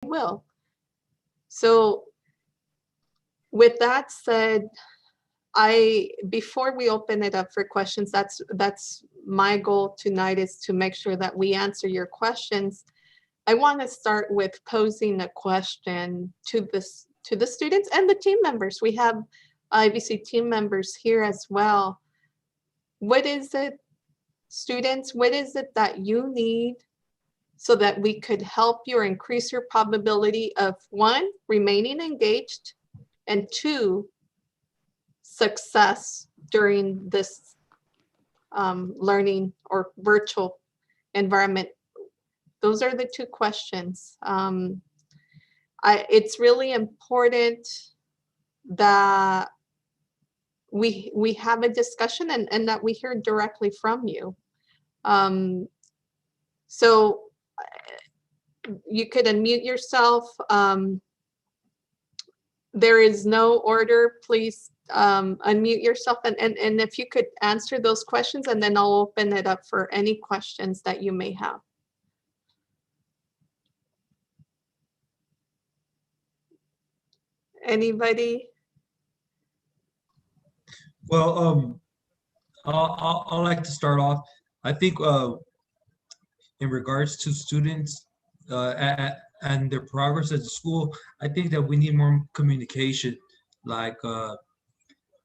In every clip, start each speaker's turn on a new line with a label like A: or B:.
A: will. So with that said, before we open it up for questions, that's my goal tonight, is to make sure that we answer your questions. I want to start with posing a question to the students and the team members. We have IBC team members here as well. What is it, students, what is it that you need so that we could help you or increase your probability of, one, remaining engaged, and two, success during this learning or virtual environment? Those are the two questions. It's really important that we have a discussion and that we hear directly from you. So you could unmute yourself. There is no order. Please unmute yourself, and if you could answer those questions, and then I'll open it up for any questions that you may have. Anybody?
B: Well, I'd like to start off. I think in regards to students and their progress at the school, I think that we need more communication. Like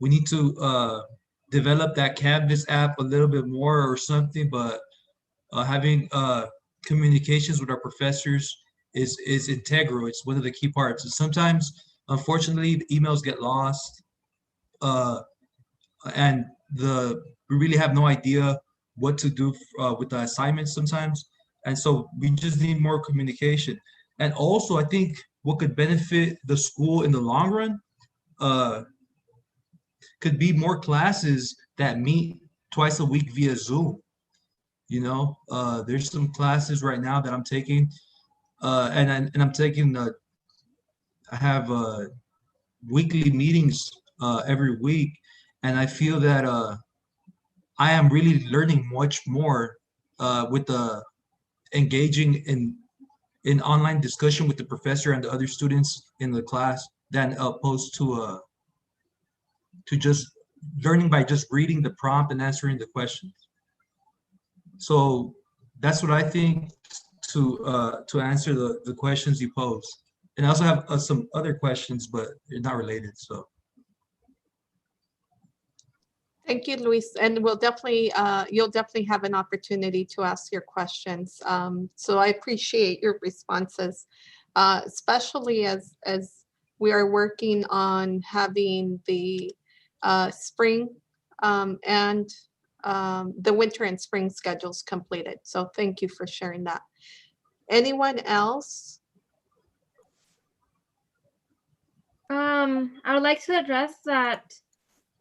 B: we need to develop that Canvas app a little bit more or something, but having communications with our professors is integral. It's one of the key parts. And sometimes, unfortunately, the emails get lost, and we really have no idea what to do with the assignments sometimes. And so we just need more communication. And also, I think what could benefit the school in the long run could be more classes that meet twice a week via Zoom. There's some classes right now that I'm taking, and I'm taking. I have weekly meetings every week, and I feel that I am really learning much more with the engaging in online discussion with the professor and the other students in the class than opposed to just learning by just reading the prompt and answering the questions. So that's what I think to answer the questions you pose. And I also have some other questions, but they're not related. So
A: thank you, Luis. And we'll definitely, you'll definitely have an opportunity to ask your questions. So I appreciate your responses, especially as we are working on having the spring and the winter and spring schedules completed. So thank you for sharing that. Anyone else?
C: I would like to address that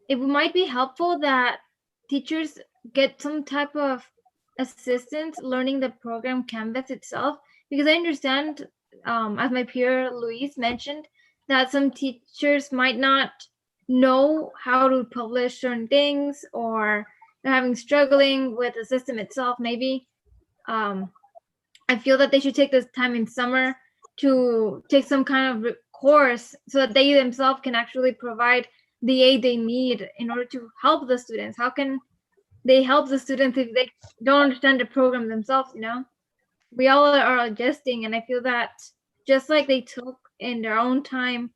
C: it might be helpful that teachers get some type of assistance learning the program Canvas itself, because I understand, as my peer Luis mentioned, that some teachers might not know how to publish certain things, or they're struggling with the system itself. Maybe I feel that they should take this time in summer to take some kind of course so that they themselves can actually provide the aid they need in order to help the students. How can they help the students if they don't understand the program themselves? We all are adjusting, and I feel that just like they took in their own time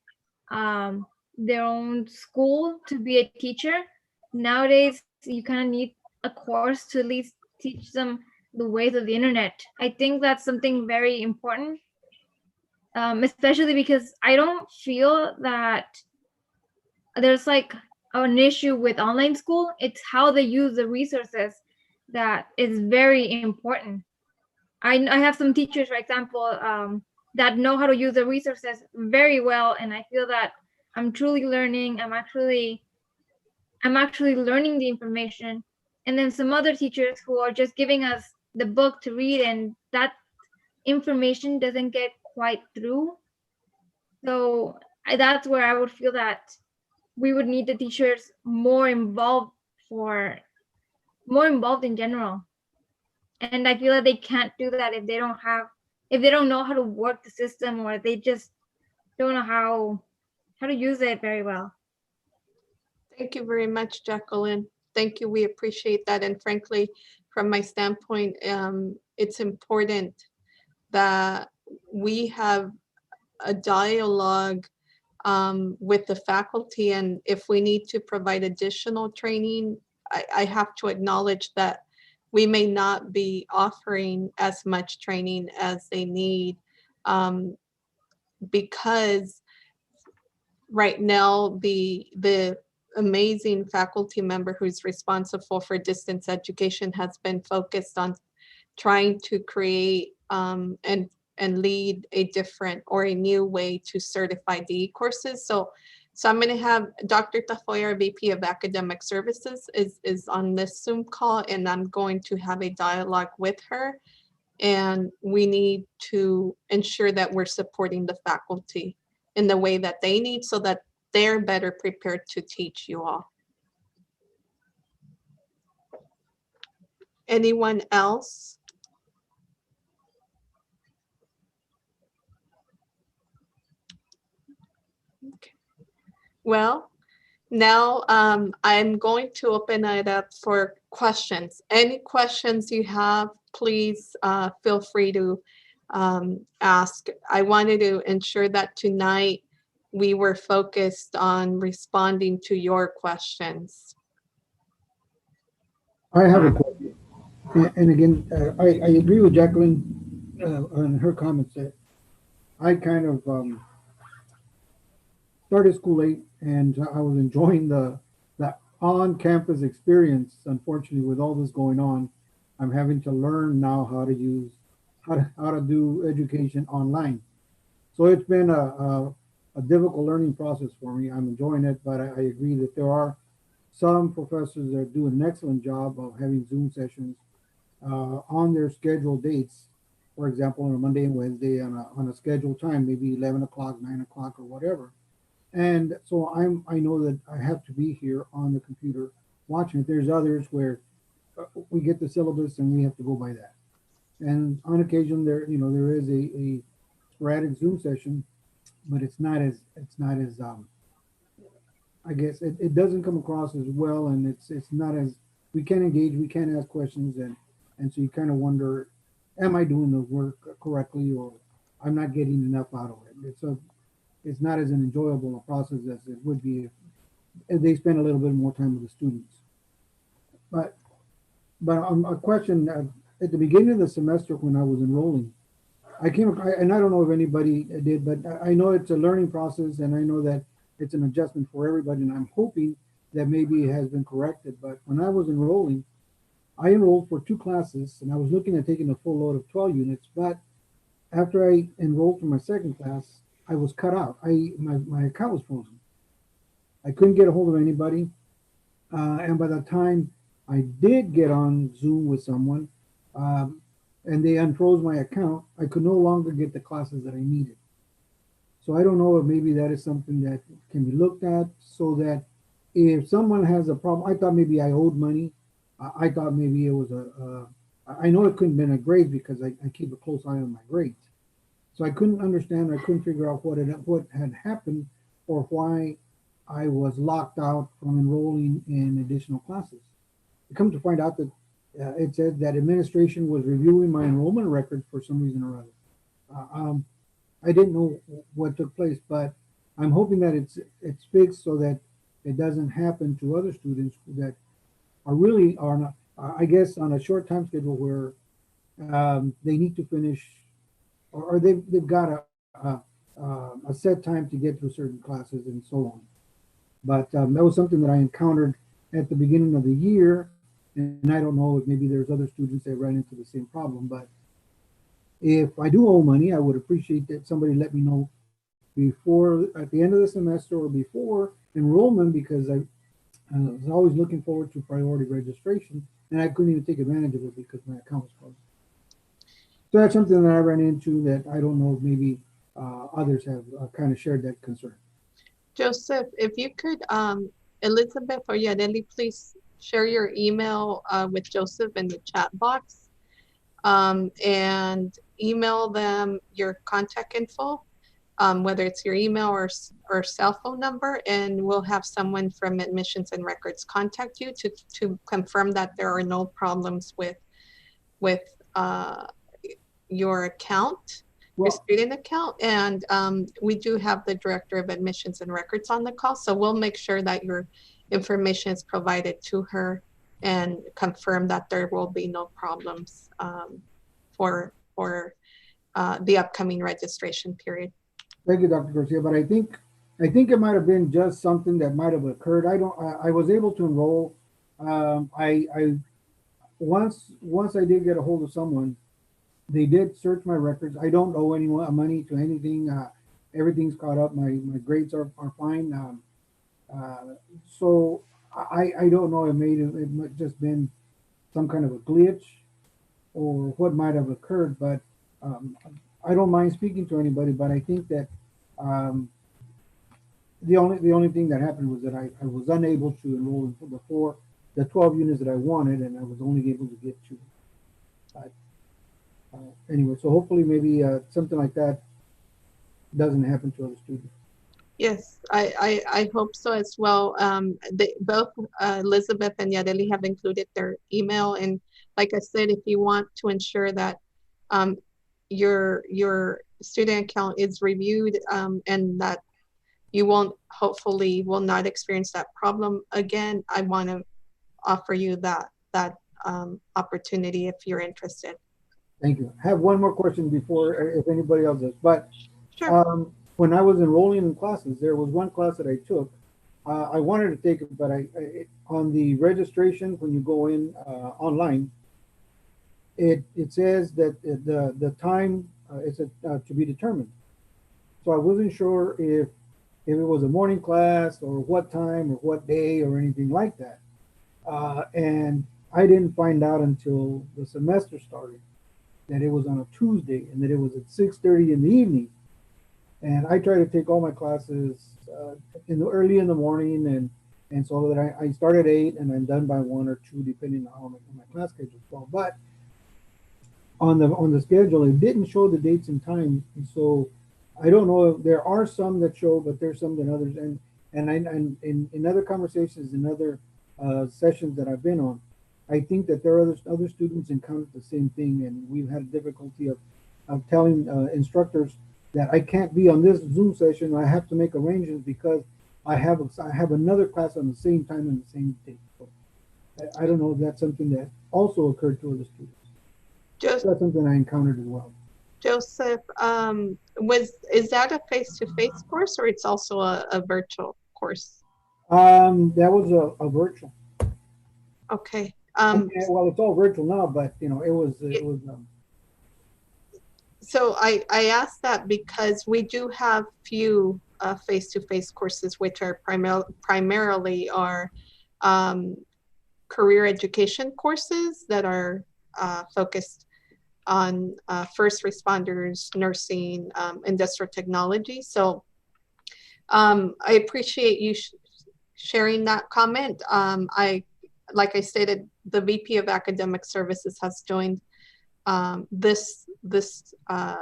C: their own school to be a teacher, nowadays you kind of need a course to at least teach them the ways of the internet. I think that's something very important, especially because I don't feel that there's like an issue with online school. It's how they use the resources that is very important. I have some teachers, for example, that know how to use the resources very well, and I feel that I'm truly learning. I'm actually learning the information. And then some other teachers who are just giving us the book to read, and that information doesn't get quite through. So that's where I would feel that we would need the teachers more involved in general. And I feel that they can't do that if they don't have if they don't know how to work the system, or they just don't know how to use it very well.
A: Thank you very much, Jacqueline. Thank you. We appreciate that. And frankly, from my standpoint, it's important that we have a dialogue with the faculty. And if we need to provide additional training, I have to acknowledge that we may not be offering as much training as they need, because right now the amazing faculty member who's responsible for distance education has been focused on trying to create and lead a different or a new way to certify DE courses. So I'm going to have Dr. Tafoya, our VP of Academic Services, is on this Zoom call, and I'm going to have a dialogue with her. And we need to ensure that we're supporting the faculty in the way that they need so that they're better prepared to teach you all. Anyone else? Okay. Well, now I'm going to open it up for questions. Any questions you have, please feel free to ask. I wanted to ensure that tonight we were focused on responding to your questions.
D: I have a question. And again, I agree with Jacqueline on her comments that I kind of started school late, and I was enjoying the on-campus experience. Unfortunately, with all this going on, I'm having to learn now how to do education online. So it's been a difficult learning process for me. I'm enjoying it, but I agree that there are some professors that do an excellent job of having Zoom sessions on their scheduled dates. For example, on a Monday and Wednesday on a scheduled time, maybe 11 o'clock, 9 o'clock, or whatever. And so I know that I have to be here on the computer watching it. There's others where we get the syllabus and we have to go by that. And on occasion there is a sporadic Zoom session, but it's not as I guess it doesn't come across as well, and it's not as, we can't engage, we can't ask questions, and so you kind of wonder, am I doing the work correctly, or I'm not getting enough out of it. It's not as an enjoyable a process as it would be if they spend a little bit more time with the students. But a question, at the beginning of the semester when I was enrolling, and I don't know if anybody did, but I know it's a learning process, and I know that it's an adjustment for everybody, and I'm hoping that maybe it has been corrected. But when I was enrolling, I enrolled for 2 classes, and I was looking at taking a full load of 12 units. But after I enrolled for my second class, I was cut out. My account was frozen. I couldn't get a hold of anybody. And by the time I did get on Zoom with someone, and they unfroze my account, I could no longer get the classes that I needed. So I don't know if maybe that is something that can be looked at, so that if someone has a problem, I thought maybe I owed money. I thought maybe it was I know it couldn't have been a grade because I keep a close eye on my grades. So I couldn't understand, I couldn't figure out what had happened, or why I was locked out from enrolling in additional classes. I come to find out that it said that administration was reviewing my enrollment record for some reason or other. I didn't know what took place, but I'm hoping that it's fixed so that it doesn't happen to other students that are not, I guess, on a short time schedule where they need to finish, or they've got a set time to get through certain classes and so on. But that was something that I encountered at the beginning of the year, and I don't know if maybe there's other students that ran into the same problem. But if I do owe money, I would appreciate that somebody let me know before, at the end of the semester or before enrollment, because I was always looking forward to priority registration, and I couldn't even take advantage of it because my account was closed. So that's something that I ran into that I don't know if maybe others have kind of shared that concern.
A: Joseph, if you could, Elizabeth or Yareli, please share your email with Joseph in the chat box. And email them your contact info, whether it's your email or cell phone number, and we'll have someone from admissions and records contact you to confirm that there are no problems with your account, your
D: Well,
A: student account. And we do have the director of admissions and records on the call, so we'll make sure that your information is provided to her and confirm that there will be no problems for the upcoming registration period.
D: thank you, Dr. Garcia, but I think it might have been just something that might have occurred. I was able to enroll. I once I did get a hold of someone, they did search my records. I don't owe any money to anything. Everything's caught up. My grades are fine. So I don't know. It might just been some kind of a glitch or what might have occurred, but I don't mind speaking to anybody. But I think that the only thing that happened was that I was unable to enroll in before the 12 units that I wanted, and I was only able to get 2. Anyway, so hopefully maybe something like that doesn't happen to other students.
A: Yes, I hope so as well. Both Elizabeth and Yareli have included their email, and like I said, if you want to ensure that your student account is reviewed and that you hopefully will not experience that problem again, I want to offer you that opportunity if you're interested.
D: Thank you. I have one more question before if anybody else does. But
A: Sure.
D: when I was enrolling in classes, there was one class that I took. I wanted to take it, but on the registration when you go in online, it says that the time is to be determined. So I wasn't sure if it was a morning class or what time or what day or anything like that. And I didn't find out until the semester started that it was on a Tuesday and that it was at 6:30 in the evening. And I try to take all my classes early in the morning, and so that I start at 8 and I'm done by 1 or 2 depending on how my class schedule falls. But on the schedule, it didn't show the dates and times, and so I don't know. There are some that show, but there's some than others. And in other conversations, in other sessions that I've been on, I think that there are other students encountered the same thing, and we've had difficulty of telling instructors that I can't be on this Zoom session. I have to make arrangements because I have another class on the same time and the same date. So I don't know if that's something that also occurred to other students. That's something I encountered as well.
A: Joseph, is that a face-to-face course or it's also a virtual course?
D: That was a virtual.
A: Okay.
D: Well, it's all virtual now, but it was.
A: So I asked that because we do have few face-to-face courses, which are primarily are career education courses that are focused on first responders, nursing, industrial technology. So I appreciate you sharing that comment. Like I stated, the VP of Academic Services has joined this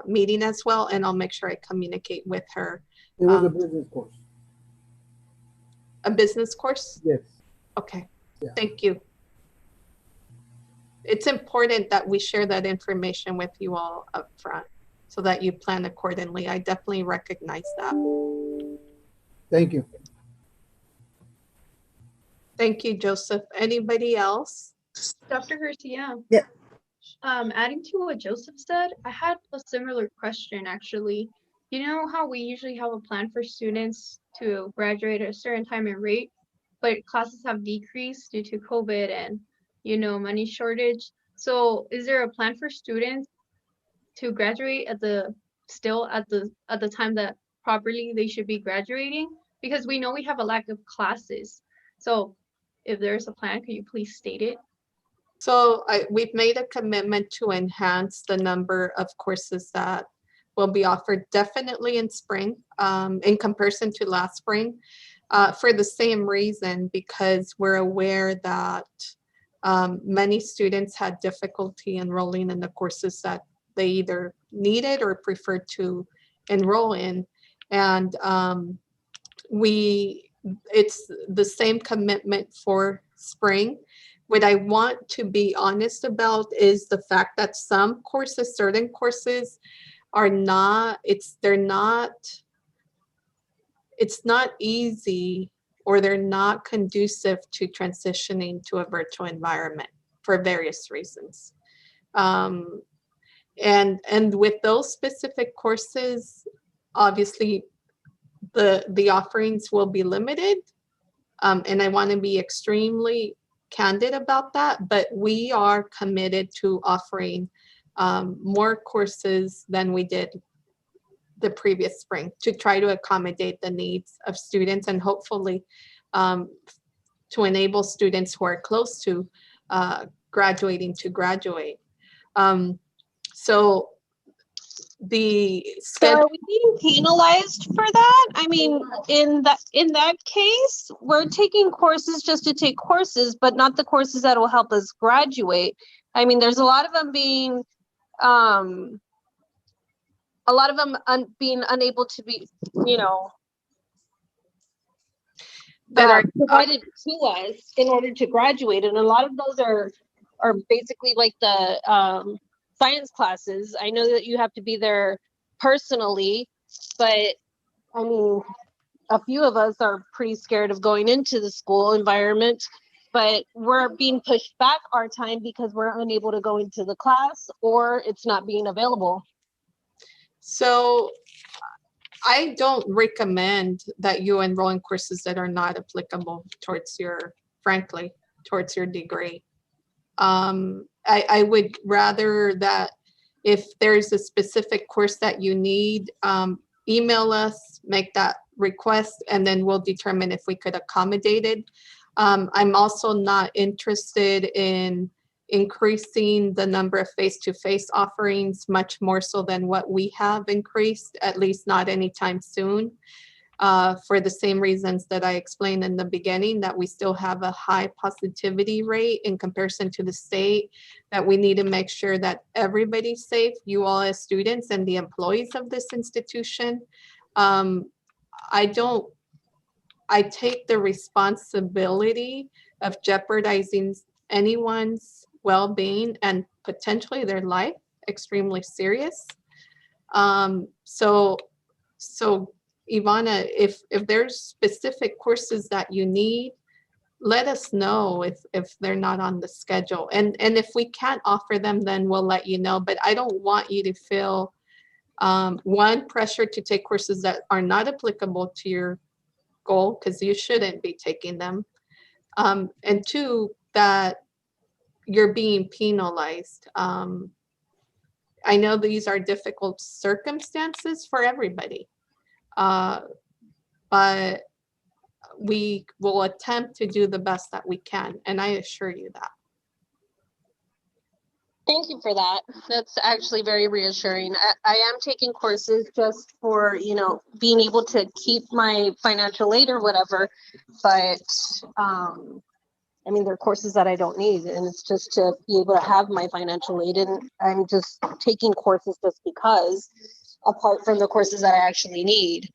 A: meeting as well, and I'll make sure I communicate with her.
D: It was a business course.
A: A business course?
D: Yes.
A: Okay.
D: Yeah.
A: Thank you. It's important that we share that information with you all up front so that you plan accordingly. I definitely recognize that.
D: Thank you.
A: Thank you, Joseph. Anybody else?
E: Dr. Garcia.
F: Yeah.
E: Adding to what Joseph said, I had a similar question actually. You know how we usually have a plan for students to graduate at a certain time and rate, but classes have decreased due to COVID and money shortage. So is there a plan for students to graduate at the time that properly they should be graduating? Because we know we have a lack of classes. So if there's a plan, could you please state it?
A: So we've made a commitment to enhance the number of courses that will be offered definitely in spring in comparison to last spring for the same reason, because we're aware that many students had difficulty enrolling in the courses that they either needed or preferred to enroll in. And it's the same commitment for spring. What I want to be honest about is the fact that some courses, certain courses are not, it's not easy, or they're not conducive to transitioning to a virtual environment for various reasons. And with those specific courses, obviously the offerings will be limited. And I want to be extremely candid about that, but we are committed to offering more courses than we did the previous spring to try to accommodate the needs of students, and hopefully to enable students who are close to graduating to graduate. So the
F: So
A: schedule,
F: are we being penalized for that? I mean, in that case, we're taking courses just to take courses, but not the courses that will help us graduate. I mean, there's a lot of them being, being unable to be,
A: that are
F: provided to us in order to graduate, and a lot of those are basically like the science classes. I know that you have to be there personally, but I mean, a few of us are pretty scared of going into the school environment, but we're being pushed back our time because we're unable to go into the class or it's not being available.
A: So I don't recommend that you enroll in courses that are not applicable towards your, frankly, towards your degree. I would rather that if there's a specific course that you need, email us, make that request, and then we'll determine if we could accommodate it. I'm also not interested in increasing the number of face-to-face offerings much more so than what we have increased, at least not anytime soon, for the same reasons that I explained in the beginning, that we still have a high positivity rate in comparison to the state, that we need to make sure that everybody's safe, you all as students and the employees of this institution. I take the responsibility of jeopardizing anyone's well-being and potentially their life extremely serious. So Ivana, if there's specific courses that you need, let us know if they're not on the schedule. And if we can't offer them, then we'll let you know. But I don't want you to feel, one, pressure to take courses that are not applicable to your goal, because you shouldn't be taking them. And two, that you're being penalized. I know these are difficult circumstances for everybody, but we will attempt to do the best that we can, and I assure you that.
F: Thank you for that. That's actually very reassuring. I am taking courses just for, being able to keep my financial aid or whatever, but I mean, there are courses that I don't need, and it's just to be able to have my financial aid, and I'm just taking courses just because, apart from the courses that I actually need.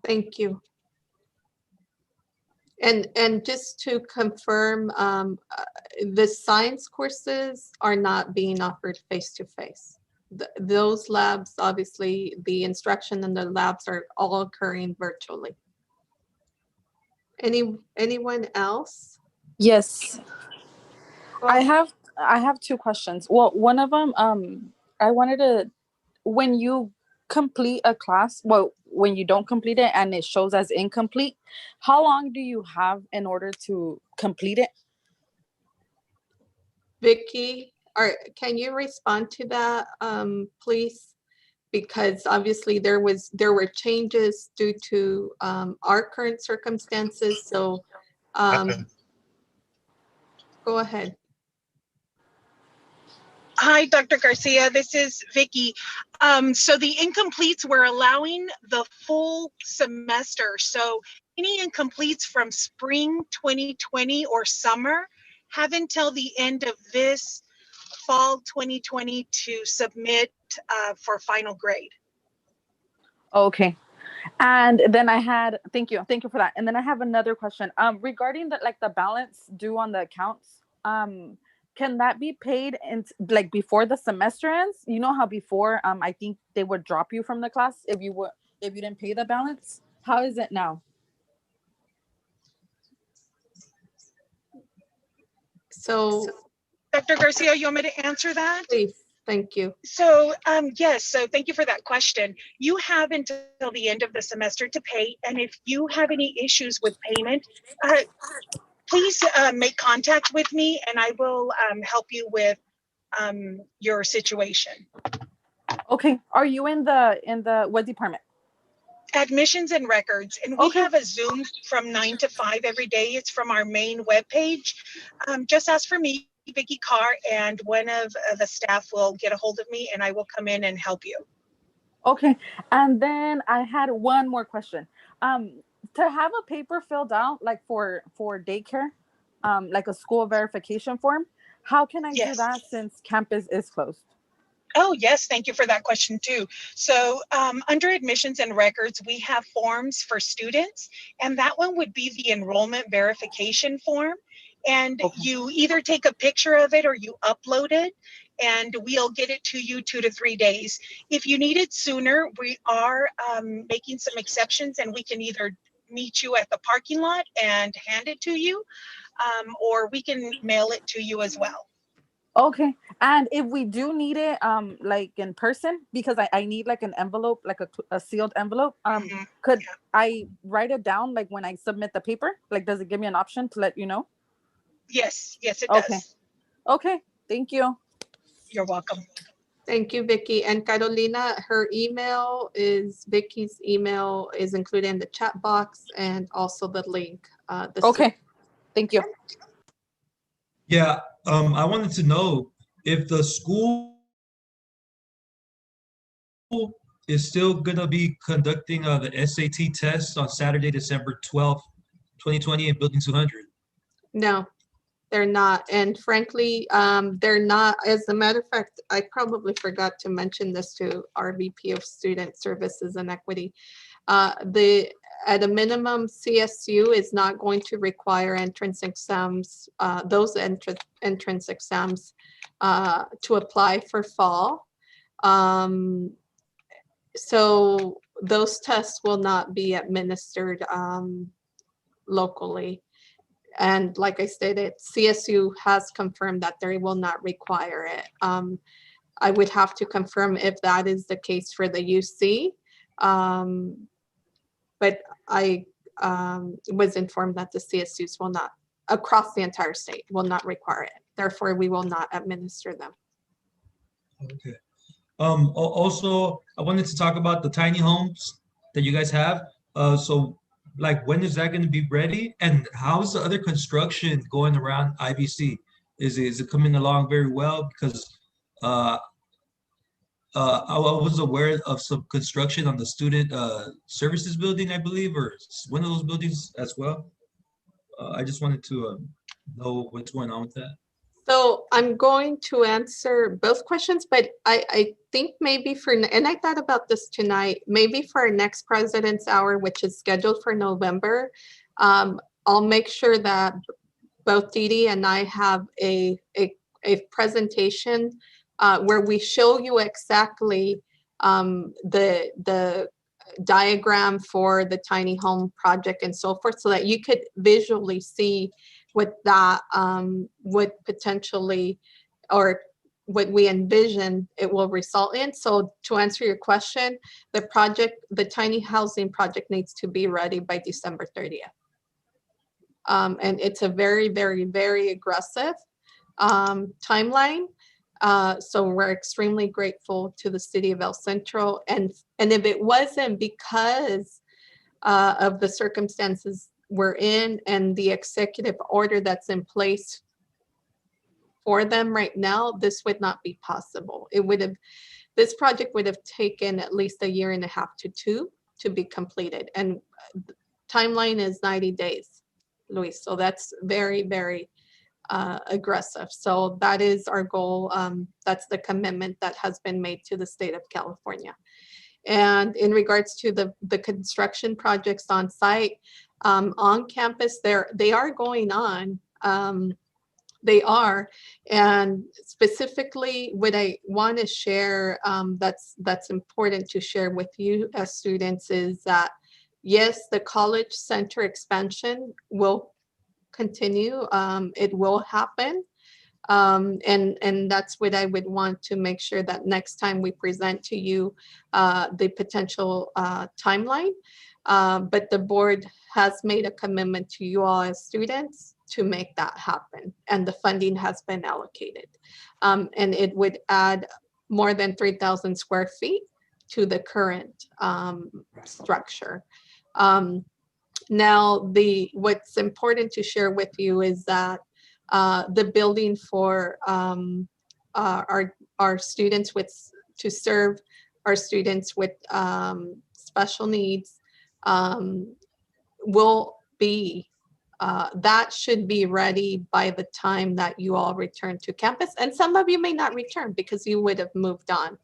A: Thank you. And just to confirm, the science courses are not being offered face-to-face. Those labs, obviously, the instruction in the labs are all occurring virtually. Anyone else?
G: Yes, I have two questions. Well, one of them, I wanted to, when you complete a class, well, when you don't complete it and it shows as incomplete, how long do you have in order to complete it?
A: Vicky, can you respond to that, please? Because obviously there were changes due to our current circumstances. So go ahead.
H: Hi, Dr. Garcia. This is Vicky. So the incompletes, we're allowing the full semester. So any incompletes from spring 2020 or summer have until the end of this fall 2020 to submit for final grade.
G: Okay. And then I had, thank you for that. And then I have another question. Regarding the balance due on the accounts, can that be paid in before the semester ends? You know how before, I think they would drop you from the class if you didn't pay the balance. How is it now?
A: So
H: Dr. Garcia, you want me to answer that?
A: please, thank you.
H: So, yes, so thank you for that question. You have until the end of the semester to pay, and if you have any issues with payment, please make contact with me and I will help you with your situation.
G: Okay. Are you in the what department?
H: Admissions and records, and we
G: Okay.
H: have a Zoom from 9 to 5 every day. It's from our main webpage. Just ask for me, Vicky Carr, and one of the staff will get a hold of me and I will come in and help you.
G: Okay. And then I had one more question. To have a paper filled out for daycare, like a school verification form, how can I do
H: Yes.
G: that since campus is closed?
H: Oh, yes. Thank you for that question too. So under admissions and records, we have forms for students, and that one would be the enrollment verification form. And
G: Okay.
H: you either take a picture of it or you upload it, and we'll get it to you 2 to 3 days. If you need it sooner, we are making some exceptions, and we can either meet you at the parking lot and hand it to you, or we can mail it to you as well.
G: Okay. And if we do need it, in person, because I need an envelope, a sealed envelope,
H: Mhm.
G: could I write it down when I submit the paper? Does it give me an option to let you know?
H: Yes, yes, it
G: Okay.
H: does.
G: Okay. Thank you.
H: You're welcome.
A: Thank you, Vicky. And Carolina, her email Vicky's email is included in the chat box and also the link.
G: Okay. Thank you.
B: Yeah, I wanted to know if the school is still gonna be conducting the SAT test on Saturday, December 12th, 2020 in Building 200.
A: No, they're not. And frankly, they're not. As a matter of fact, I probably forgot to mention this to our VP of Student Services and Equity. At a minimum, CSU is not going to require entrance exams, those entrance exams to apply for fall. So those tests will not be administered locally. And like I stated, CSU has confirmed that they will not require it. I would have to confirm if that is the case for the UC. But I was informed that the CSUs will not, across the entire state, will not require it. Therefore, we will not administer them.
B: Okay. Also, I wanted to talk about the tiny homes that you guys have. So when is that going to be ready? And how's the other construction going around IBC? Is it coming along very well? Because I was aware of some construction on the student services building, I believe, or one of those buildings as well. I just wanted to know what's going on with that.
A: So I'm going to answer both questions, but I think maybe and I thought about this tonight, maybe for our next President's Hour, which is scheduled for November, I'll make sure that both Didi and I have a presentation where we show you exactly the diagram for the tiny home project and so forth, so that you could visually see what that would potentially, or what we envision it will result in. So to answer your question, the tiny housing project needs to be ready by December 30th. And it's a very, very, very aggressive timeline. So we're extremely grateful to the city of El Centro. And if it wasn't because of the circumstances we're in and the executive order that's in place for them right now, this would not be possible. This project would have taken at least 1.5 years to 2 to be completed. And the timeline is 90 days, Luis. So that's very, very aggressive. So that is our goal. That's the commitment that has been made to the state of California. And in regards to the construction projects on site, on campus, they are going on. They are, and specifically what I want to share that's important to share with you as students is that, yes, the college center expansion will continue. It will happen. And that's what I would want to make sure that next time we present to you the potential timeline. But the board has made a commitment to you all as students to make that happen, and the funding has been allocated. And it would add more than 3,000 square feet to the current structure. Now, what's important to share with you is that the building for our students to serve our students with special needs will be, that should be ready by the time that you all return to campus. And some of you may not return because you would have moved on.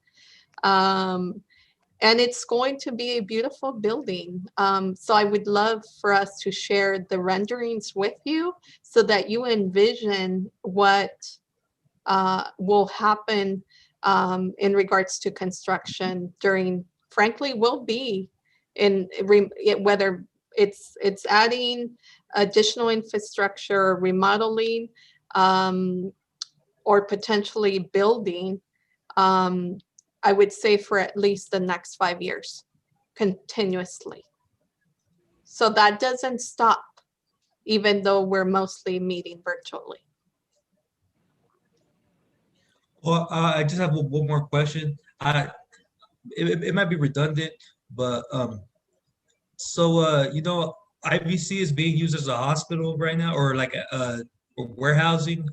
A: And it's going to be a beautiful building. So I would love for us to share the renderings with you so that you envision what will happen in regards to construction during, frankly, will be whether it's adding additional infrastructure, remodeling, or potentially building. I would say for at least the next 5 years, continuously. So that doesn't stop, even though we're mostly meeting virtually.
B: Well, I just have one more question. It might be redundant, but you know, IVC is being used as a hospital right now, or like warehousing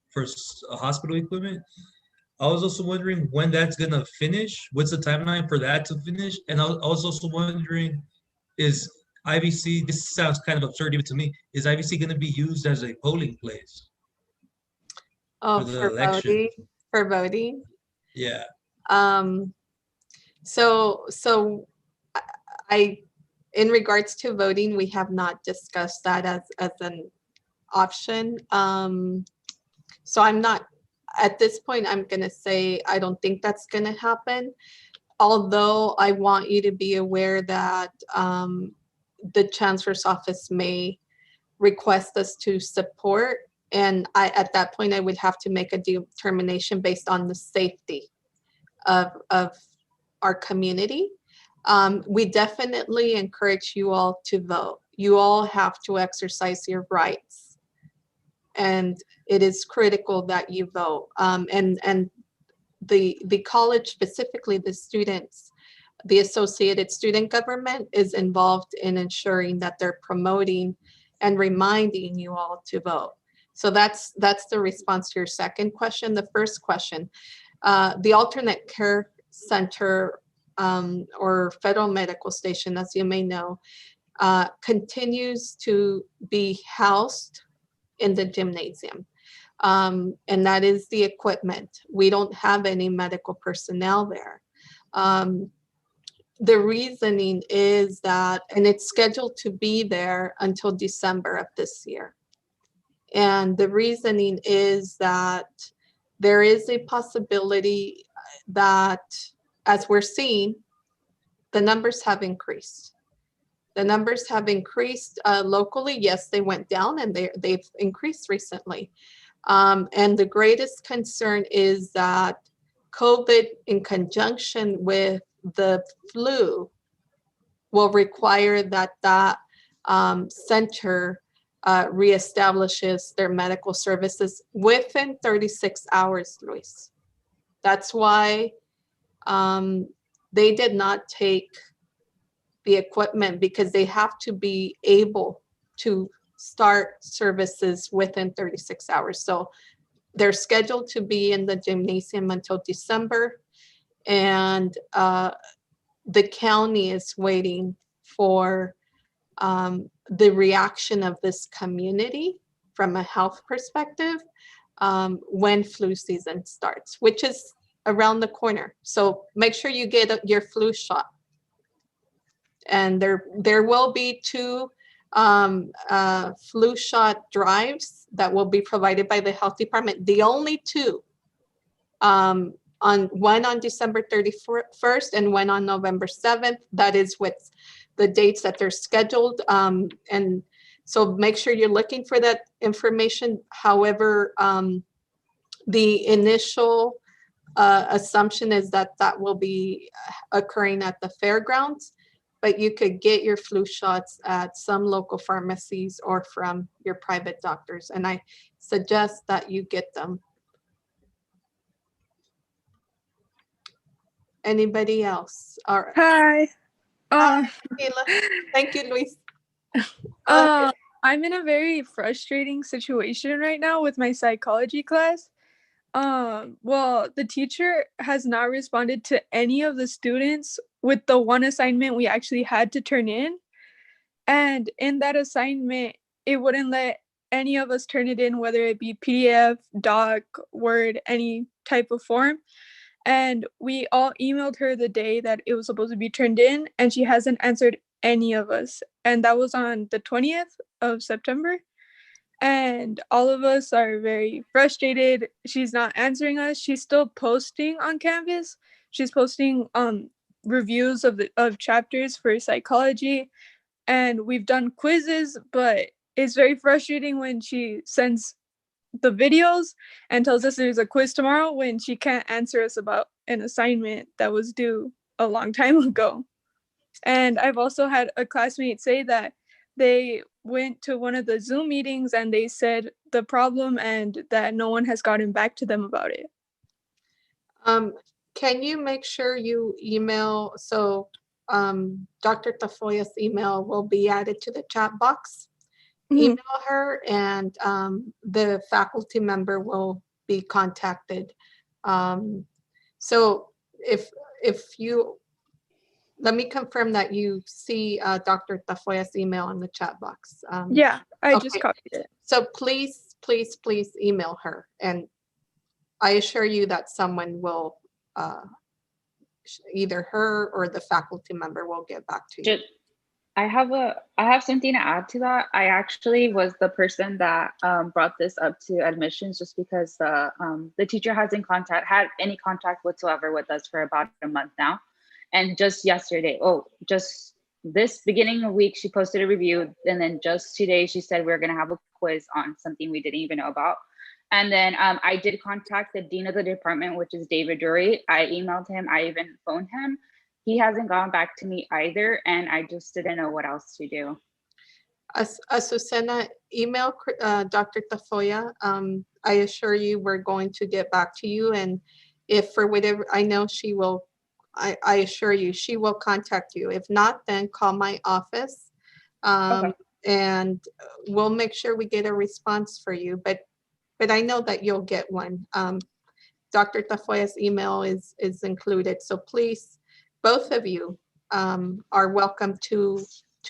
B: for hospital equipment. I was also wondering when that's gonna finish. What's the timeline for that to finish? And I was also wondering, is IVC, this sounds kind of absurd even to me, is IVC gonna be used as a polling place?
A: Oh,
B: For the
A: for
B: election.
A: voting, for voting.
B: Yeah.
A: So in regards to voting, we have not discussed that as an option. So I'm not, at this point, I'm gonna say, I don't think that's gonna happen. Although I want you to be aware that the Chancellor's office may request us to support. And at that point, I would have to make a determination based on the safety of our community. We definitely encourage you all to vote. You all have to exercise your rights. And it is critical that you vote. And the college, specifically the students, the Associated Student Government is involved in ensuring that they're promoting and reminding you all to vote. So that's the response to your second question. The first question, the alternate care center or federal medical station, as you may know, continues to be housed in the gymnasium. And that is the equipment. We don't have any medical personnel there. The reasoning is that, and it's scheduled to be there until December of this year. And the reasoning is that there is a possibility that, as we're seeing, the numbers have increased. The numbers have increased locally. Yes, they went down and they've increased recently. And the greatest concern is that COVID in conjunction with the flu will require that center reestablishes their medical services within 36 hours, Luis. That's why they did not take the equipment, because they have to be able to start services within 36 hours. So they're scheduled to be in the gymnasium until December, and the county is waiting for the reaction of this community from a health perspective when flu season starts, which is around the corner. So make sure you get your flu shot. And there will be 2 flu shot drives that will be provided by the health department. The only 2, one on December 31st and one on November 7th. That is with the dates that they're scheduled. And so make sure you're looking for that information. However, the initial assumption is that that will be occurring at the fairgrounds, but you could get your flu shots at some local pharmacies or from your private doctors. And I suggest that you get them. Anybody else? All right.
I: Hi.
A: Sheila. Thank you, Luis.
I: I'm in a very frustrating situation right now with my psychology class. Well, the teacher has not responded to any of the students with the one assignment we actually had to turn in. And in that assignment, it wouldn't let any of us turn it in, whether it be PDF, Doc, Word, any type of form. And we all emailed her the day that it was supposed to be turned in, and she hasn't answered any of us. And that was on the 20th of September. And all of us are very frustrated. She's not answering us. She's still posting on Canvas. She's posting reviews of chapters for psychology. And we've done quizzes, but it's very frustrating when she sends the videos and tells us there's a quiz tomorrow when she can't answer us about an assignment that was due a long time ago. And I've also had a classmate say that they went to one of the Zoom meetings and they said the problem and that no one has gotten back to them about it.
A: Can you make sure you email, so Dr. Tafoya's email will be added to the chat box. Email her and the faculty member will be contacted. So if you, let me confirm that you see Dr. Tafoya's email in the chat box.
I: Yeah, I just
A: okay.
I: copied it.
A: So please, please, please email her. And I assure you that someone will, either her or the faculty member will get back to you.
J: I have something to add to that. I actually was the person that brought this up to admissions just because the teacher hasn't had any contact whatsoever with us for about a month now. And just yesterday, just this beginning of the week, she posted a review. And then just today, she said we're gonna have a quiz on something we didn't even know about. And then I did contact the dean of the department, which is David Dury. I emailed him, I even phoned him. He hasn't gone back to me either, and I just didn't know what else to do.
A: Azucena, email Dr. Tafoya. I assure you we're going to get back to you, and if for whatever, I know she will, I assure you she will contact you. If not, then call my office,
J: Okay.
A: and we'll make sure we get a response for you, but I know that you'll get one. Dr. Tafoya's email is included, so please, both of you are welcome to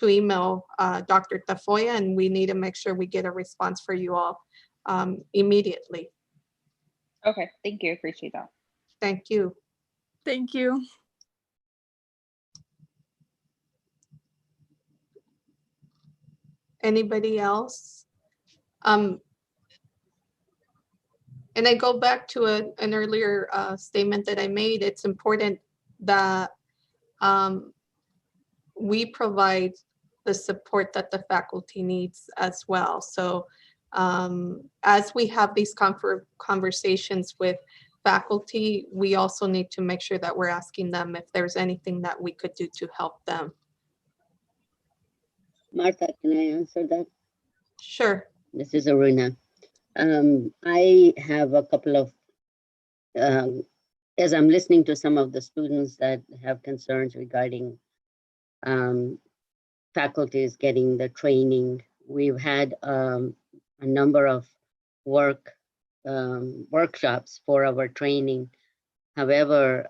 A: email Dr. Tafoya, and we need to make sure we get a response for you all immediately.
J: Okay, thank you, appreciate that.
A: Thank you.
I: Thank you.
A: Anybody else? And I go back to an earlier statement that I made. It's important that we provide the support that the faculty needs as well. So as we have these conversations with faculty, we also need to make sure that we're asking them if there's anything that we could do to help them.
K: Martha, can I answer that?
A: Sure.
K: This is Aruna. I have a couple of, as I'm listening to some of the students that have concerns regarding faculties getting the training, we've had a number of workshops for our training. However,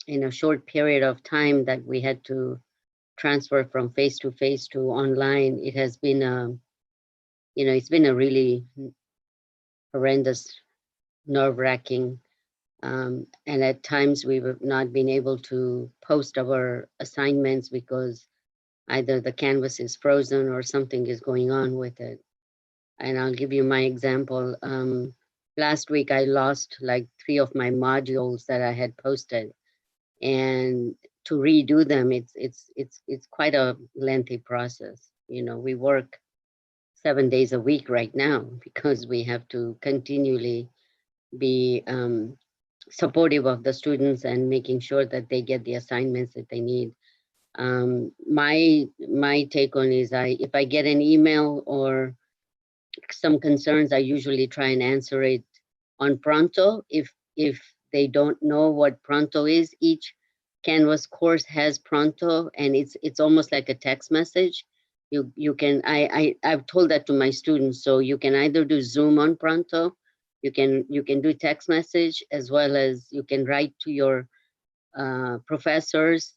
K: in a short period of time that we had to transfer from face-to-face to online, it has been it's been a really horrendous, nerve-wracking, and at times we've not been able to post our assignments because either the Canvas is frozen or something is going on with it. And I'll give you my example. Last week I lost like 3 of my modules that I had posted, and to redo them, it's quite a lengthy process. We work 7 days a week right now because we have to continually be supportive of the students and making sure that they get the assignments that they need. My take on is if I get an email or some concerns, I usually try and answer it on Pronto. If they don't know what Pronto is, each Canvas course has Pronto, and it's almost like a text message. You can I've told that to my students, so you can either do Zoom on Pronto, you can do text message, as well as you can write to your professors,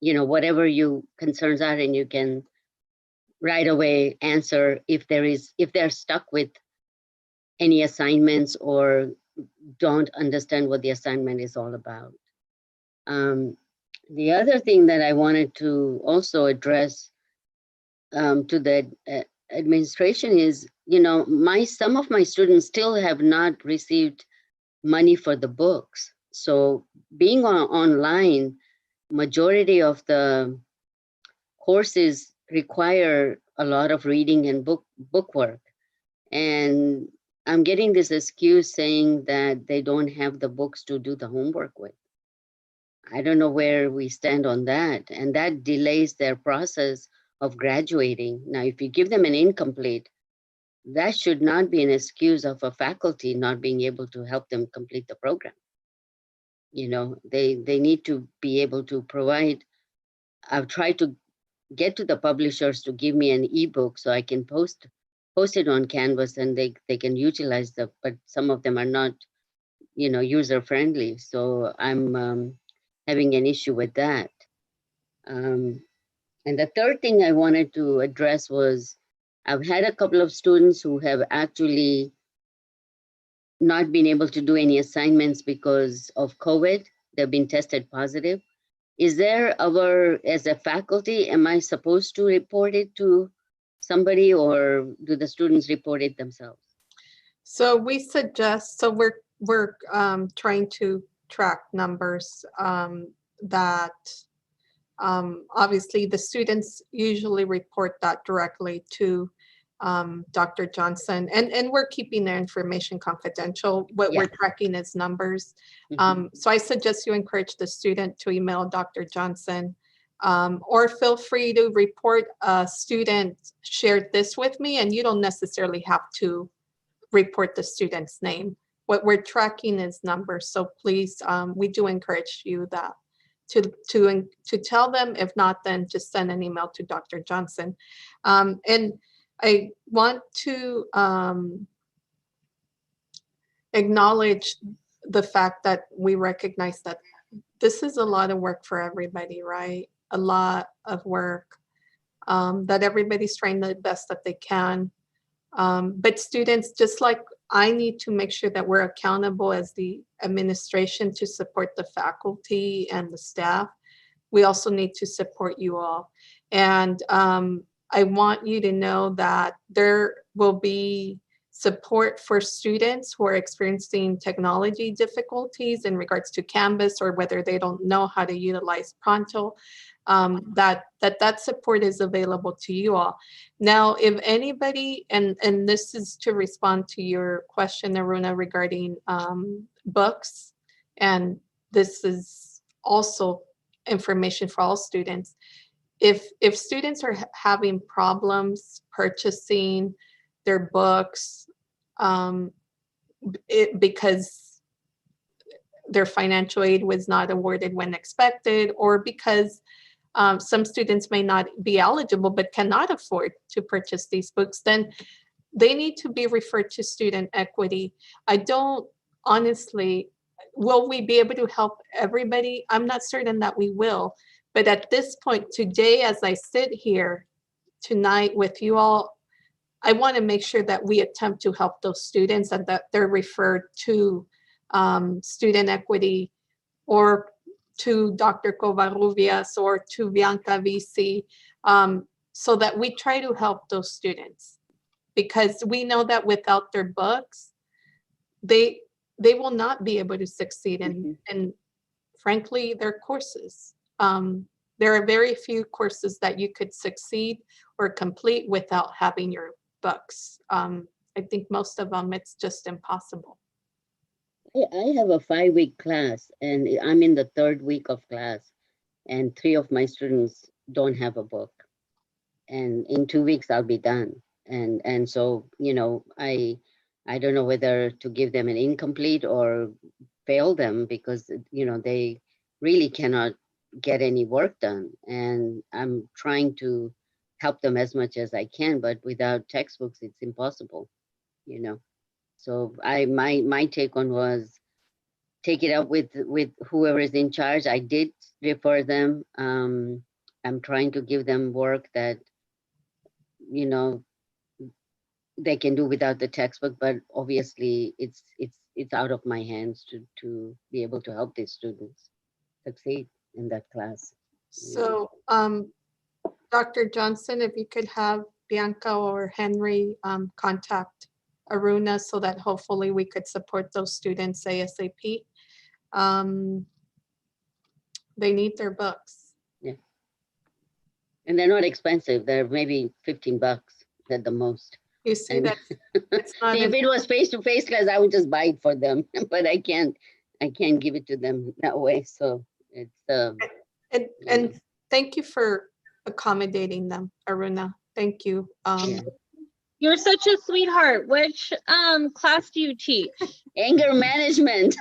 K: whatever your concerns are, and you can right away answer if they're stuck with any assignments or don't understand what the assignment is all about. The other thing that I wanted to also address to the administration is, some of my students still have not received money for the books. So being online, majority of the courses require a lot of reading and book work. And I'm getting this excuse saying that they don't have the books to do the homework with. I don't know where we stand on that. And that delays their process of graduating. Now, if you give them an incomplete, that should not be an excuse of a faculty not being able to help them complete the program. They need to be able to provide. I've tried to get to the publishers to give me an ebook so I can post it on Canvas and they can utilize but some of them are not, user friendly. So I'm having an issue with that. And the third thing I wanted to address was I've had a couple of students who have actually not been able to do any assignments because of COVID. They've been tested positive. Is there as a faculty, am I supposed to report it to somebody, or do the students report it themselves?
A: So we suggest, so we're trying to track numbers that obviously the students usually report that directly to Dr. Johnson, and we're keeping their information confidential. What we're tracking is numbers. So I suggest you encourage the student to email Dr. Johnson, or feel free to report a student shared this with me, and you don't necessarily have to report the student's name. What we're tracking is numbers. So please, we do encourage you that to tell them. If not, then just send an email to Dr. Johnson. And I want to acknowledge the fact that we recognize that this is a lot of work for everybody, right? A lot of work that everybody's trying the best that they can. But students, just like I need to make sure that we're accountable as the administration to support the faculty and the staff, we also need to support you all. And I want you to know that there will be support for students who are experiencing technology difficulties in regards to Canvas, or whether they don't know how to utilize Pronto, that support is available to you all. Now, if anybody, and this is to respond to your question, Aruna, regarding books, and this is also information for all students. If students are having problems purchasing their books because their financial aid was not awarded when expected, or because some students may not be eligible but cannot afford to purchase these books, then they need to be referred to Student Equity. I don't honestly, will we be able to help everybody? I'm not certain that we will. But at this point today, as I sit here tonight with you all, I want to make sure that we attempt to help those students and that they're referred to student equity or to Dr. Covarrubias or to Bianca Visi, so that we try to help those students, because we know that without their books, they will not be able to succeed in frankly, their courses. There are very few courses that you could succeed or complete without having your books. I think most of them, it's just impossible.
K: I have a 5-week class and I'm in the 3rd week of class, and 3 of my students don't have a book. And in 2 weeks I'll be done. And so, you know, I don't know whether to give them an incomplete or fail them, because, you know, they really cannot get any work done. And I'm trying to help them as much as I can, but without textbooks, it's impossible, you know. So my take on was take it up with whoever is in charge. I did refer them. I'm trying to give them work that, you know, they can do without the textbook, but obviously it's out of my hands to be able to help these students succeed in that class.
A: So, Dr. Johnson, if you could have Bianca or Henry contact Aruna so that hopefully we could support those students ASAP. They need their books.
K: Yeah. And they're not expensive. They're maybe $15 at the most.
A: You see,
K: And
A: that it's not
K: if it was face-to-face class, I would just buy it for them, but I can't give it to them that way. So it's
A: and thank you for accommodating them, Aruna. Thank you.
K: yeah.
F: You're such a sweetheart. Which class do you teach?
K: Anger management.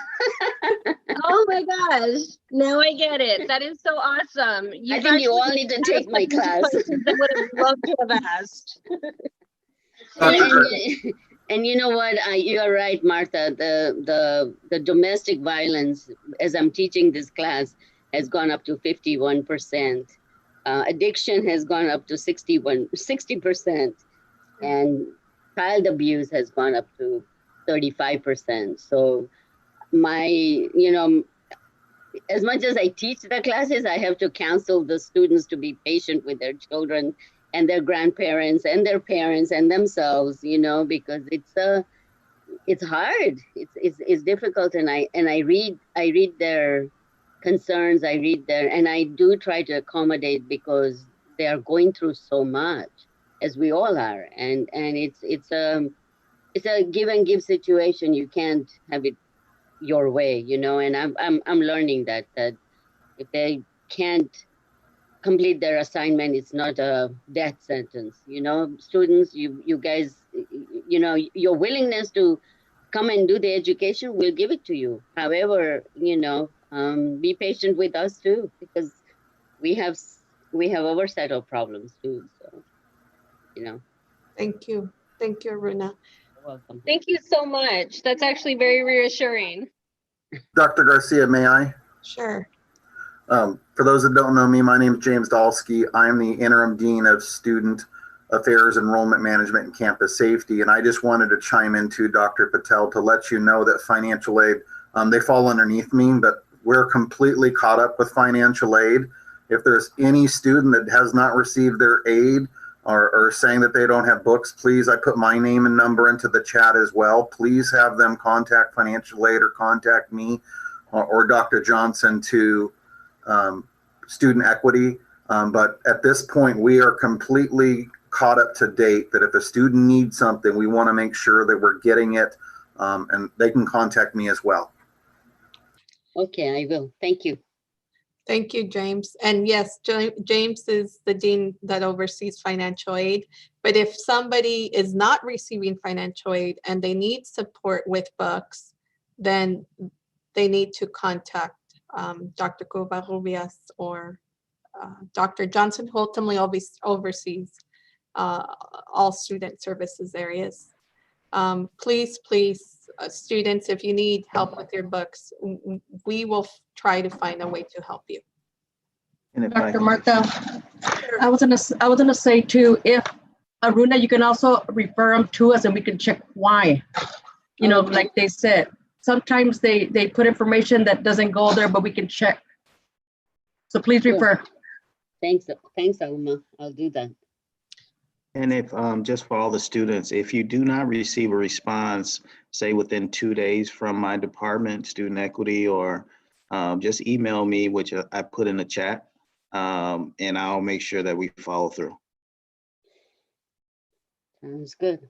F: Oh my gosh. Now I get it. That is so awesome.
K: I think you all need to take my class.
F: I would have loved to have asked.
K: And you know what? You're right, Martha. The domestic violence, as I'm teaching this class, has gone up to 51%. Addiction has gone up to 60%. And child abuse has gone up to 35%. So you know, as much as I teach the classes, I have to counsel the students to be patient with their children and their grandparents and their parents and themselves, you know, because it's hard. It's difficult. And I read their concerns. And I do try to accommodate, because they are going through so much, as we all are. And it's a give and give situation. You can't have it your way, you know. And I'm learning that if they can't complete their assignment, it's not a death sentence, you know. Students, you guys, you know, your willingness to come and do the education, we'll give it to you. However, you know, be patient with us too, because we have our set of problems too. So, you know.
A: Thank you, Aruna.
K: You're welcome.
F: Thank you so much. That's actually very reassuring.
L: Dr. Garcia, may I?
A: Sure.
L: For those that don't know me, my name is James Dalsky. I'm the interim dean of student affairs, enrollment management, and campus safety. And I just wanted to chime into Dr. Patel to let you know that financial aid, they fall underneath me, but we're completely caught up with financial aid. If there's any student that has not received their aid or saying that they don't have books, please, I put my name and number into the chat as well. Please have them contact financial aid or contact me or Dr. Johnson to student equity. But at this point, we are completely caught up to date that if a student needs something, we want to make sure that we're getting it, and they can contact me as well.
K: Okay, I will. Thank you.
A: Thank you, James. And yes, James is the dean that oversees financial aid. But if somebody is not receiving financial aid and they need support with books, then they need to contact Dr. Covarrubias or Dr. Johnson, who ultimately oversees all student services areas. Please, students, if you need help with your books, we will try to find a way to help you.
M: Dr. Martha, I was gonna say too, if Aruna, you can also refer them to us and we can check why. You know,
K: Okay.
M: like they said, sometimes they put information that doesn't go there, but we can check. So please
K: Sure.
M: refer.
K: Thanks, Alma. I'll do that.
N: And if, just for all the students, if you do not receive a response, say within 2 days from my department, Student Equity, or just email me, which I put in the chat, and I'll make sure that we follow through.
K: Sounds good.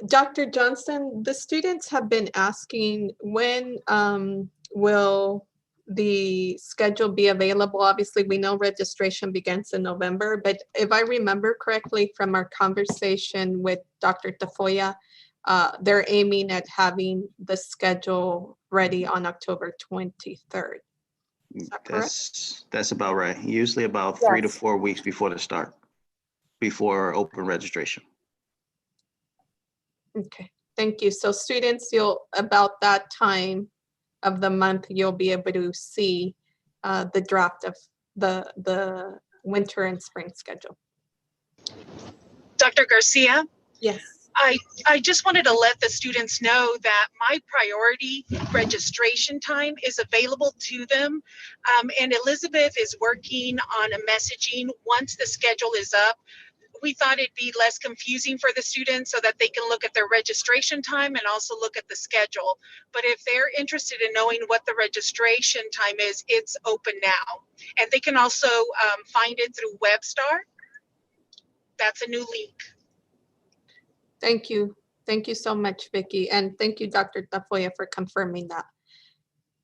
A: Dr. Johnston, the students have been asking when will the schedule be available? Obviously, we know registration begins in November, but if I remember correctly from our conversation with Dr. Tafoya, they're aiming at having the schedule ready on October 23rd. Is that correct?
N: That's about right. Usually about 3 to
G: Yes.
N: 4 weeks before the start, before open registration.
A: Okay, thank you. So students, you'll, about that time of the month, you'll be able to see the draft of the winter and spring schedule.
H: Dr. Garcia,
A: Yes.
H: I just wanted to let the students know that my priority registration time is available to them. And Elizabeth is working on a messaging once the schedule is up. We thought it'd be less confusing for the students so that they can look at their registration time and also look at the schedule. But if they're interested in knowing what the registration time is, it's open now. And they can also find it through Webstar. That's a new link.
A: Thank you. Thank you so much, Vicky. And thank you, Dr. Tafoya, for confirming that.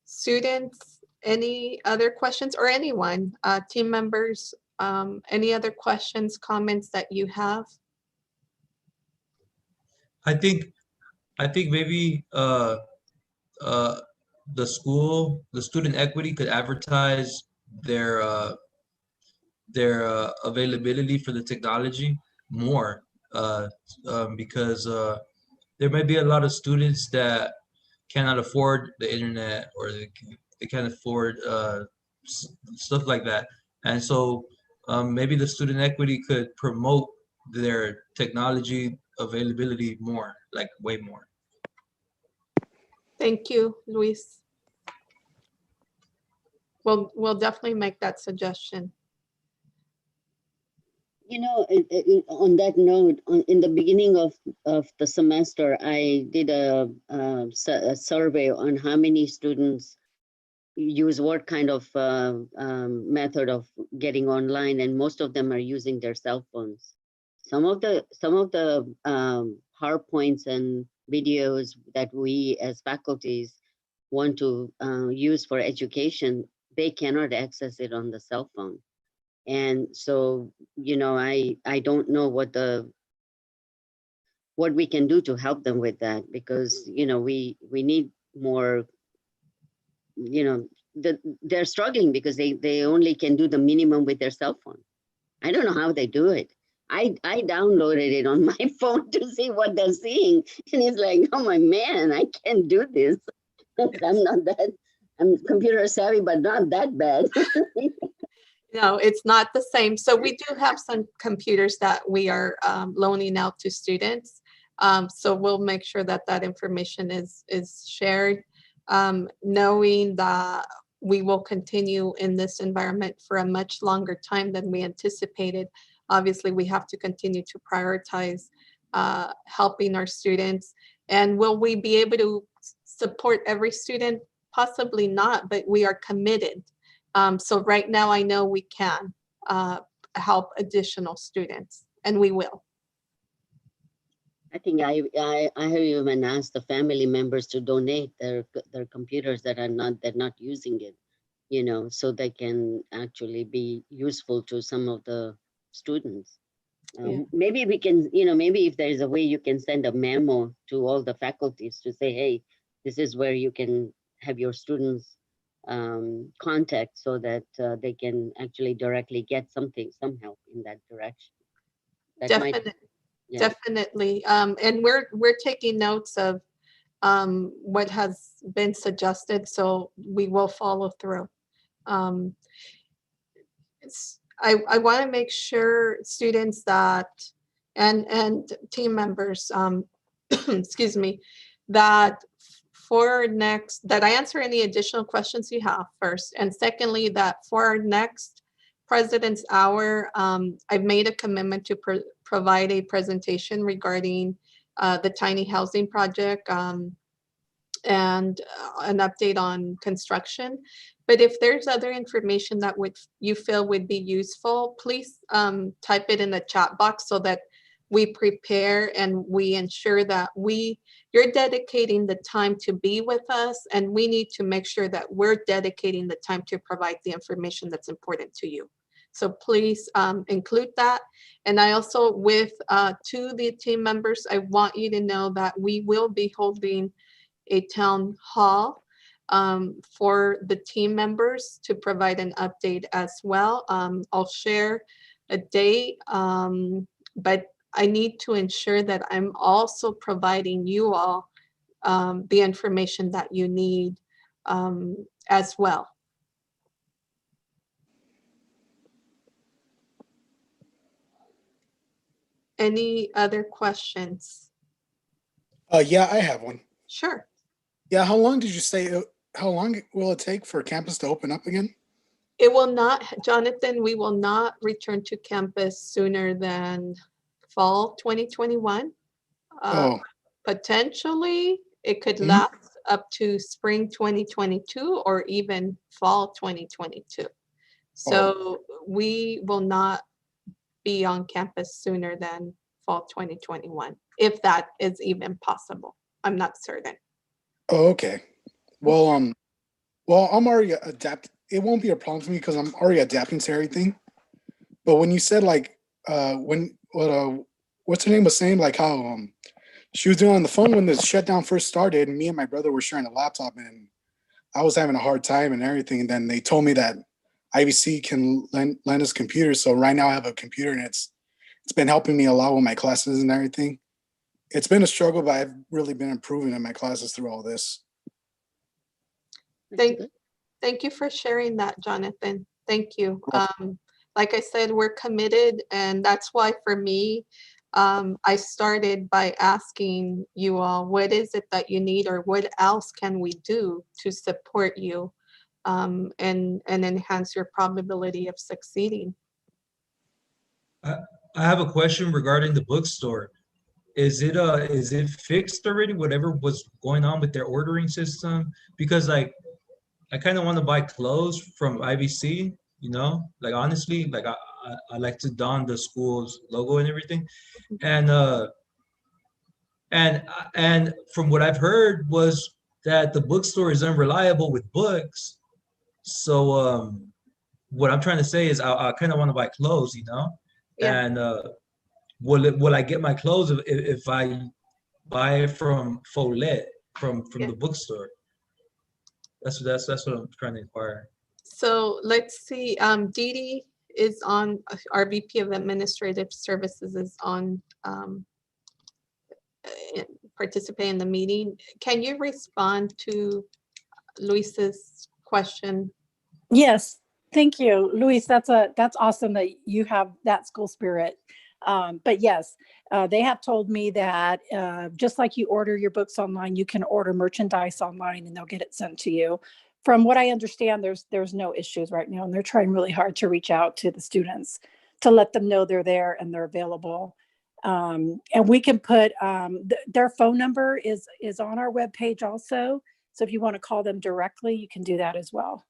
A: Students, any other questions, or anyone, team members, any other questions, comments that you have?
B: I think maybe the school, the Student Equity could advertise their availability for the technology more, because there might be a lot of students that cannot afford the internet, or they can't afford stuff like that. And so maybe the Student Equity could promote their technology availability more, like way more.
A: Thank you, Luis. We'll definitely make that suggestion.
K: You know, on that note, in the beginning of the semester, I did a survey on how many students use what kind of method of getting online, and most of them are using their cell phones. Some of the PowerPoints and videos that we as faculties want to use for education, they cannot access it on the cell phone. And so, you know, I don't know what we can do to help them with that, because, you know, we need more, you know, they're struggling because they only can do the minimum with their cell phone. I don't know how they do it. I downloaded it on my phone to see what they're seeing. And it's like, oh my man, I can't do this. I'm computer savvy, but not that bad.
A: No, it's not the same. So we do have some computers that we are loaning out to students. So we'll make sure that that information is shared, knowing that we will continue in this environment for a much longer time than we anticipated. Obviously, we have to continue to prioritize helping our students. And will we be able to support every student? Possibly not, but we are committed. So right now, I know we can help additional students, and we will.
K: I think I have even asked the family members to donate their computers that are not using it, you know, so they can actually be useful to some of the students.
A: Yeah.
K: Maybe we can, you know, maybe if there is a way you can send a memo to all the faculties to say, hey, this is where you can have your students contact, so that they can actually directly get some help in that direction. That
A: Definitely.
K: Yeah.
A: Definitely. And we're taking notes of what has been suggested, so we will follow through. I want to make sure students that, and team members, excuse me, that for next, that I answer any additional questions you have first. And secondly, that for our next President's Hour, I've made a commitment to provide a presentation regarding the tiny housing project and an update on construction. But if there's other information that you feel would be useful, please type it in the chat box so that we prepare and we ensure that you're dedicating the time to be with us, and we need to make sure that we're dedicating the time to provide the information that's important to you. So please include that. And I also, to the team members, I want you to know that we will be holding a town hall for the team members to provide an update as well. I'll share a date, but I need to ensure that I'm also providing you all the information that you need as well. Any other questions?
O: Yeah, I have one.
A: Sure.
O: Yeah, how long did you say, how long will it take for campus to open up again?
A: It will not, Jonathan, we will not return to campus sooner than fall 2021.
O: Oh,
A: Potentially, it could
O: Mhm.
A: last up to spring 2022 or even fall 2022. So we will not be on campus sooner than fall 2021, if that is even possible. I'm not certain.
O: oh, okay. Well, I'm already adapt. It won't be a problem for me because I'm already adapting to everything. But when you said like, what's her name was saying like how she was doing on the phone when the shutdown first started, and me and my brother were sharing a laptop, and I was having a hard time and everything. And then they told me that IVC can lend us computers. So right now I have a computer, and it's been helping me a lot with my classes and everything. It's been a struggle, but I've really been improving in my classes through all this.
A: Thank you for sharing that, Jonathan. Thank you. Like I said, we're committed, and that's why for me, I started by asking you all, what is it that you need, or what else can we do to support you and enhance your probability of succeeding?
B: I have a question regarding the bookstore. Is it fixed already, whatever was going on with their ordering system? Because like I kind of want to buy clothes from IVC, you know, like honestly, like I like to don the school's logo and everything. And from what I've heard was that the bookstore is unreliable with books. So what I'm trying to say is I kind of want to buy clothes, you know?
A: Yeah.
B: And will I get my clothes if I buy it from Follett, from
A: Yeah.
B: the bookstore? That's what I'm trying to inquire.
A: So let's see, Dee Dee is on, our VP of Administrative Services is on participate in the meeting. Can you respond to Luis's question?
P: Yes, thank you, Luis. That's awesome that you have that school spirit. But yes, they have told me that just like you order your books online, you can order merchandise online and they'll get it sent to you. From what I understand, there's no issues right now, and they're trying really hard to reach out to the students to let them know they're there and they're available. And we can put their phone number is on our webpage also. So if you want to call them directly, you can do that as well.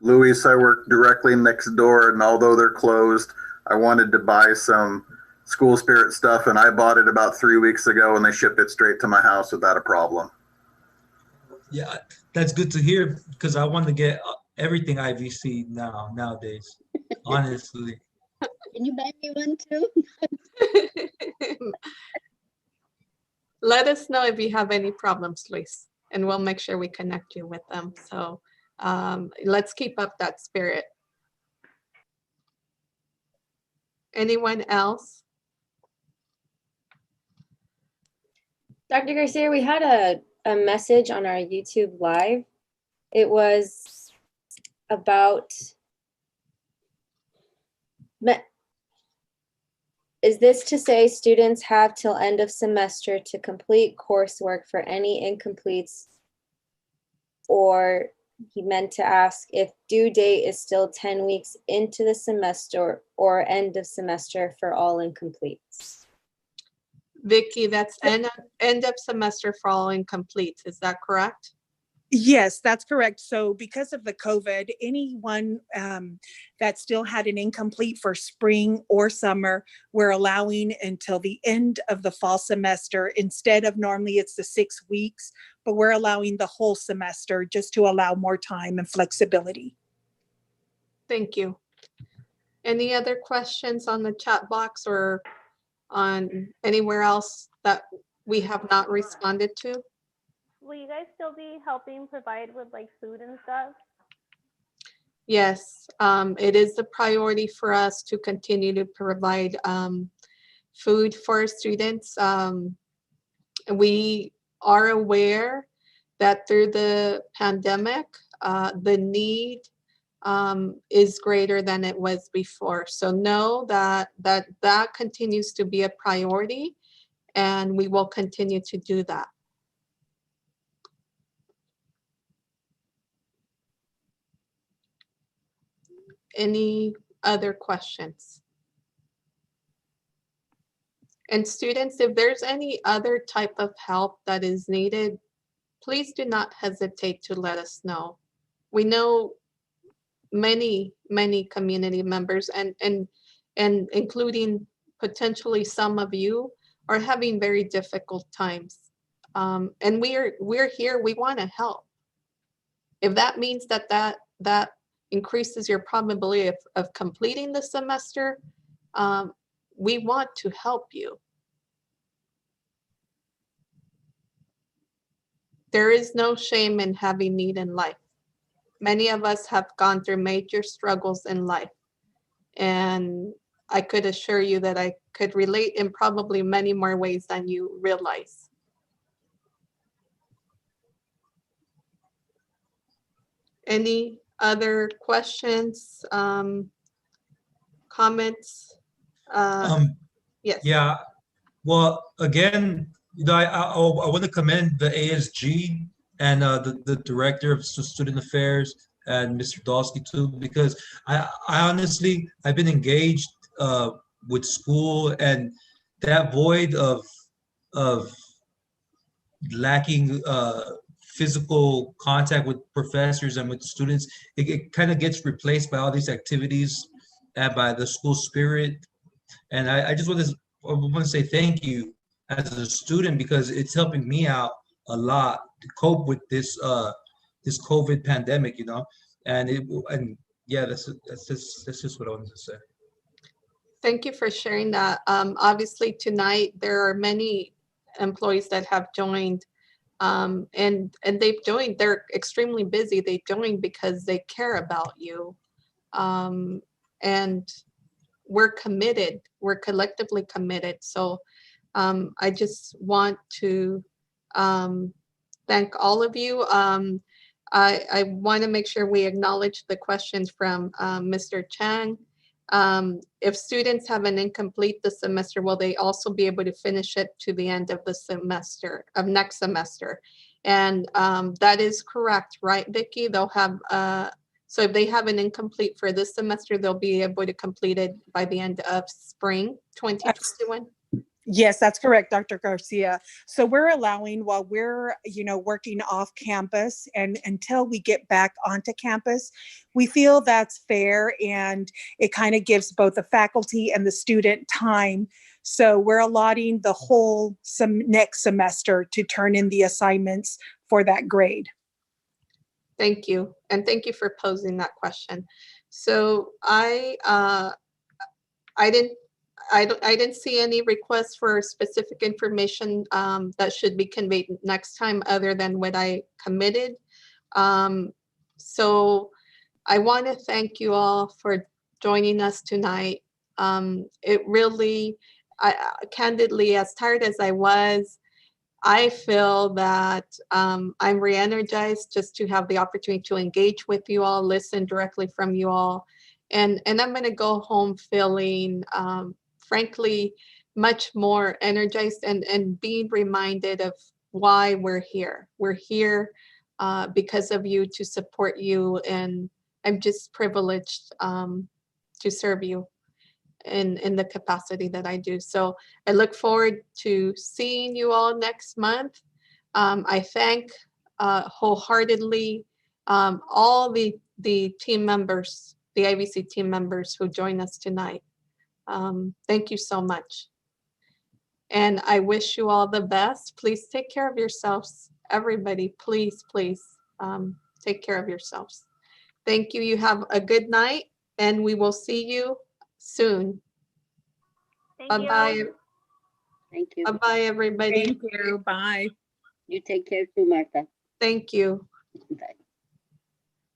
L: Luis, I work directly next door, and although they're closed, I wanted to buy some school spirit stuff, and I bought it about 3 weeks ago, and they shipped it straight to my house without a problem.
B: Yeah, that's good to hear because I want to get everything IVC nowadays, honestly.
K: Can you buy me one too?
A: Let us know if you have any problems, Luis, and we'll make sure we connect you with them. So let's keep up that spirit. Anyone else?
Q: Dr. Garcia, we had a message on our YouTube live. It was about is this to say students have till end of semester to complete coursework for any incompletes? Or he meant to ask if due date is still 10 weeks into the semester or end of semester for all incompletes?
A: Vicky, that's end of semester for all incompletes. Is that correct?
H: Yes, that's correct. So because of the COVID, anyone that still had an incomplete for spring or summer, we're allowing until the end of the fall semester. Instead of normally it's the 6 weeks, but we're allowing the whole semester just to allow more time and flexibility.
A: Thank you. Any other questions on the chat box or on anywhere else that we have not responded to?
R: Will you guys still be helping provide with like food and stuff?
A: Yes, it is a priority for us to continue to provide food for our students. We are aware that through the pandemic, the need is greater than it was before. So know that continues to be a priority, and we will continue to do that. Any other questions? And students, if there's any other type of help that is needed, please do not hesitate to let us know. We know many community members and including potentially some of you are having very difficult times. And we're here, we want to help. If that means that increases your probability of completing the semester, we want to help you. There is no shame in having need in life. Many of us have gone through major struggles in life, and I could assure you that I could relate in probably many more ways than you realize. Any other questions, comments? Yes.
B: Yeah. Well, again, I want to commend the ASG and the director of student affairs and Mr. Dalsky too, because I honestly, I've been engaged with school, and that void of lacking physical contact with professors and with students, it kind of gets replaced by all these activities and by the school spirit. And I just want to say thank you as a student, because it's helping me out a lot to cope with this this COVID pandemic, you know. And yeah, that's just what I wanted to say.
A: Thank you for sharing that. Obviously tonight there are many employees that have joined, and they're extremely busy. They joined because they care about you, and we're committed. We're collectively committed. So I just want to thank all of you. I want to make sure we acknowledge the questions from Mr. Chang. If students have an incomplete this semester, will they also be able to finish it to the end of the semester, of next semester? And that is correct, right, Vicki? They'll have, so if they have an incomplete for this semester, they'll be able to complete it by the end of spring 2021?
H: Yes, that's correct, Dr. Garcia. So we're allowing, while we're, working off campus and until we get back onto campus, we feel that's fair, and it kind of gives both the faculty and the student time. So we're allotting the whole next semester to turn in the assignments for that grade.
A: Thank you. And thank you for posing that question. So I didn't see any requests for specific information that should be conveyed next time other than what I committed. So I want to thank you all for joining us tonight. It really, candidly, as tired as I was, I feel that I'm re-energized just to have the opportunity to engage with you all, listen directly from you all. And I'm going to go home feeling, frankly, much more energized and being reminded of why we're here. We're here because of you, to support you. And I'm just privileged to serve you in the capacity that I do. So I look forward to seeing you all next month. I thank wholeheartedly all the team members, the IVC team members who joined us tonight. Thank you so much. And I wish you all the best. Please take care of yourselves. Everybody, please, please take care of yourselves. Thank you. You have a good night, and we will see you soon. Bye-bye.
K: Thank you.
A: Bye-bye, everybody.
S: Thank you. Bye.
K: You take care too, Martha.
A: Thank you.
K: Bye.